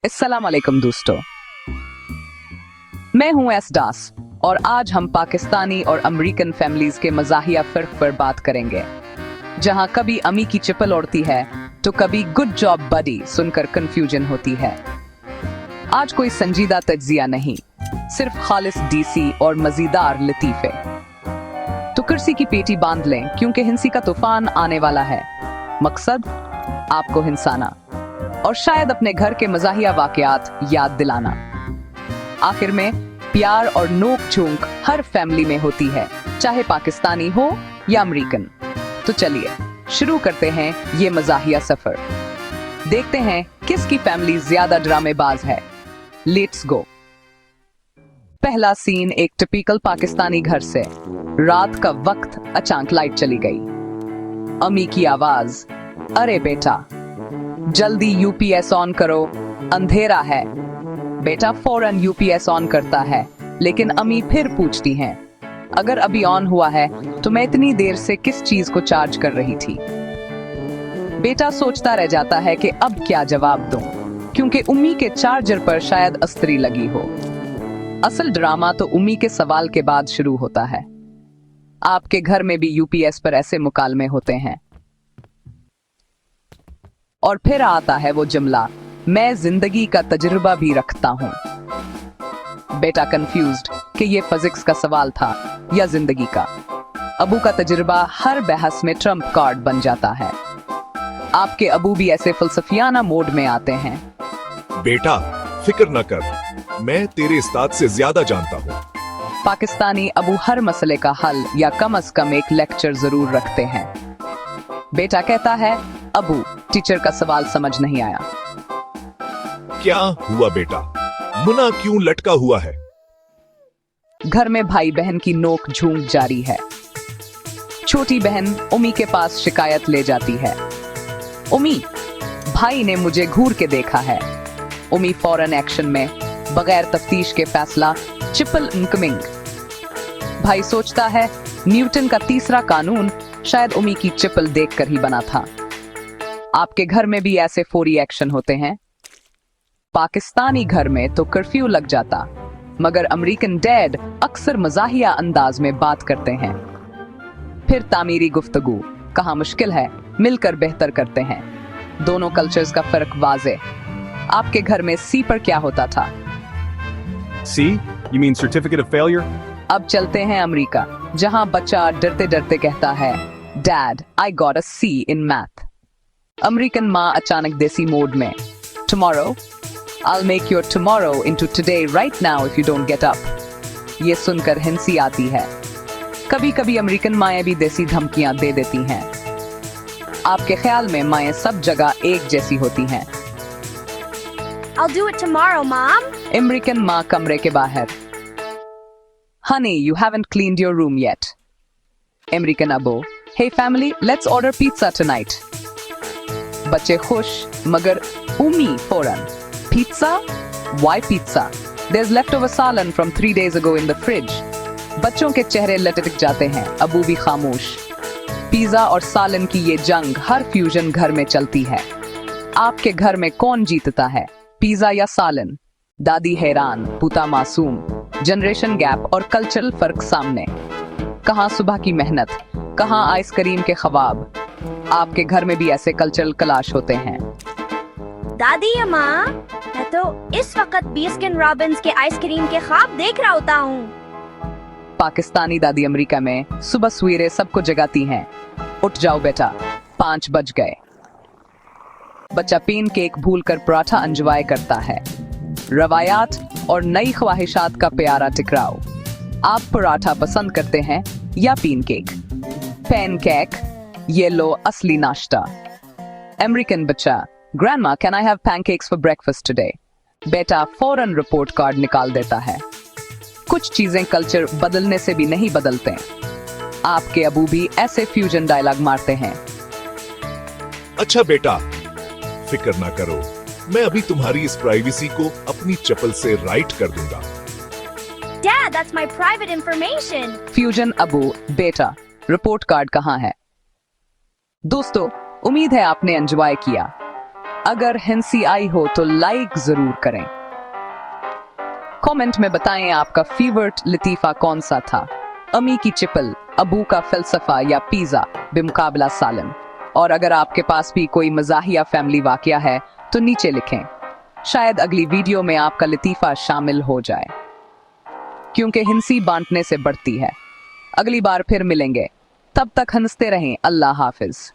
अस्सलाम वालेकुम दोस्तों, मैं हूं एस दास और आज हम पाकिस्तानी और अमेरिकन फैमिलीज के मज़ाहिया फ़र्क पर बात करेंगे। जहां कभी अम्मी की चप्पल उड़ती है तो कभी गुड जॉब बडी सुनकर कंफ्यूजन होती है। आज कोई संजीदा तज्जिया नहीं, सिर्फ खालिस डीसी और मज़ेदार लतीफ़े। तो कुर्सी की पेटी बांध लें क्योंकि हिंसी का तूफान आने वाला है। मकसद आपको हिंसाना और शायद अपने घर के मज़ाहिया वाक़यात याद दिलाना। आखिर में प्यार और नोक झोंक हर फैमिली में होती है, चाहे पाकिस्तानी हो या अमेरिकन। तो चलिए शुरू करते हैं ये मज़ाहिया सफर। देखते हैं किसकी फैमिली ज्यादा ड्रामेबाज है। Let's go. पहला सीन एक टिपिकल पाकिस्तानी घर से। रात का वक्त, अचानक लाइट चली गई। अम्मी की आवाज, अरे बेटा जल्दी यूपीएस ऑन करो, अंधेरा है। बेटा फौरन यूपीएस ऑन करता है, लेकिन अम्मी फिर पूछती हैं, अगर अभी ऑन हुआ है तो मैं इतनी देर से किस चीज को चार्ज कर रही थी। बेटा सोचता रह जाता है कि अब क्या जवाब दूं, क्योंकि उम्मी के चार्जर पर शायद अस्त्री लगी हो। असल ड्रामा तो उम्मी के सवाल के बाद शुरू होता है। आपके घर में भी यूपीएस पर ऐसे मुकालमे होते हैं? और फिर आता है वो जुमला, मैं जिंदगी का तजुर्बा भी रखता हूं। बेटा कंफ्यूज्ड कि ये फिजिक्स का सवाल था या जिंदगी का। अबू का तजुर्बा हर बहस में ट्रम्प कार्ड बन जाता है। आपके अबू भी ऐसे फलसफियाना मोड में आते हैं। बेटा फिक्र न कर, मैं तेरे उस्ताद से ज्यादा जानता हूँ। पाकिस्तानी अबू हर मसले का हल या कम से कम एक लेक्चर जरूर रखते हैं। बेटा कहता है, अबू टीचर का सवाल समझ नहीं आया। क्या हुआ बेटा, मुन्ना क्यों लटका हुआ है? घर में भाई बहन की नोक झोंक जारी है। छोटी बहन उम्मी के पास शिकायत ले जाती है, उम्मी भाई ने मुझे घूर के देखा है। उम्मी फौरन एक्शन में, बगैर तफ्तीश के फैसला, चप्पल इनकमिंग। भाई सोचता है न्यूटन का तीसरा कानून शायद उम्मी की चप्पल देखकर ही बना था। आपके घर में भी ऐसे फौरी एक्शन होते हैं? पाकिस्तानी घर में तो कर्फ्यू लग जाता, मगर अमेरिकन डैड अक्सर मज़ाहिया अंदाज में बात करते हैं। फिर तामीरी गुफ्तगू, कहाँ मुश्किल है मिलकर बेहतर करते हैं। दोनों कल्चर्स का फर्क वाज़े। आपके घर में सी पर क्या होता था? C? You mean certificate of failure? अब चलते हैं अमेरिका, जहां बच्चा डरते डरते कहता है, dad I got a C in math. American माँ अचानक देसी मोड में, tomorrow I'll make your tomorrow into today right now if you don't get up। ये सुनकर हिंसी आती है। कभी कभी अमेरिकन माएँ भी देसी धमकियां दे देती हैं। आपके ख्याल में माएँ सब जगह एक जैसी होती हैं? I'll do it tomorrow, Mom. American माँ कमरे के बाहर, Honey, you haven't cleaned your room yet। American above, Hey family, let's order pizza tonight। बच्चे खुश, मगर उम्मी फौरन, Pizza? Why pizza? There's leftover सालन from 3 days ago in the fridge। बच्चों के चेहरे लटक जाते हैं, अबू भी खामोश। पिज्जा और सालन की ये जंग हर फ्यूजन घर में चलती है। आपके घर में कौन जीतता है, पिज्जा या सालन? दादी हैरान, पुता मासूम। जनरेशन गैप और कल्चरल फर्क सामने। कहाँ सुबह की मेहनत, कहाँ आइसक्रीम के ख्वाब। आपके घर में भी ऐसे कल्चरल क्लैश होते हैं? दादी या माँ, मैं तो इस वक्त बास्किन रॉबिन्स के आइसक्रीम के ख्वाब देख रहा होता हूँ। पाकिस्तानी दादी अमेरिका में सुबह सवेरे सबको जगाती हैं, उठ जाओ बेटा 5 बज गए। बच्चा पेन केक भूलकर पराठा एंजॉय करता है। रवायात और नई ख्वाहिशात का प्यारा टकराव। आप पराठा पसंद करते हैं या पेन केक? पैन केक, ये लो असली नाश्ता। अमेरिकन बच्चा, grandma can I have pancakes for breakfast today? बेटा फौरन रिपोर्ट कार्ड निकाल देता है। कुछ चीजें कल्चर बदलने से भी नहीं बदलते। आपके अबू भी ऐसे फ्यूजन डायलॉग मारते हैं। अच्छा बेटा फिक्र ना करो, मैं अभी तुम्हारी इस प्राइवेसी को अपनी चप्पल से राइट कर दूंगा। Dad, that's my private information. Fusion Abu, बेटा रिपोर्ट कार्ड कहाँ है? दोस्तों, उम्मीद है आपने एंजॉय किया। अगर हंसी आई हो तो लाइक जरूर करें। कमेंट में बताएं आपका फेवरेट लतीफा कौन सा था, अमी की चिपल, अबू का फलसफा या पिज्जा बेमुकाबला सालन। और अगर आपके पास भी कोई मजाहिया फैमिली वाकया है तो नीचे लिखें, शायद अगली वीडियो में आपका लतीफा शामिल हो जाए, क्योंकि हंसी बांटने से बढ़ती है। अगली बार फिर मिलेंगे, तब तक हंसते रहें। अल्लाह हाफिज।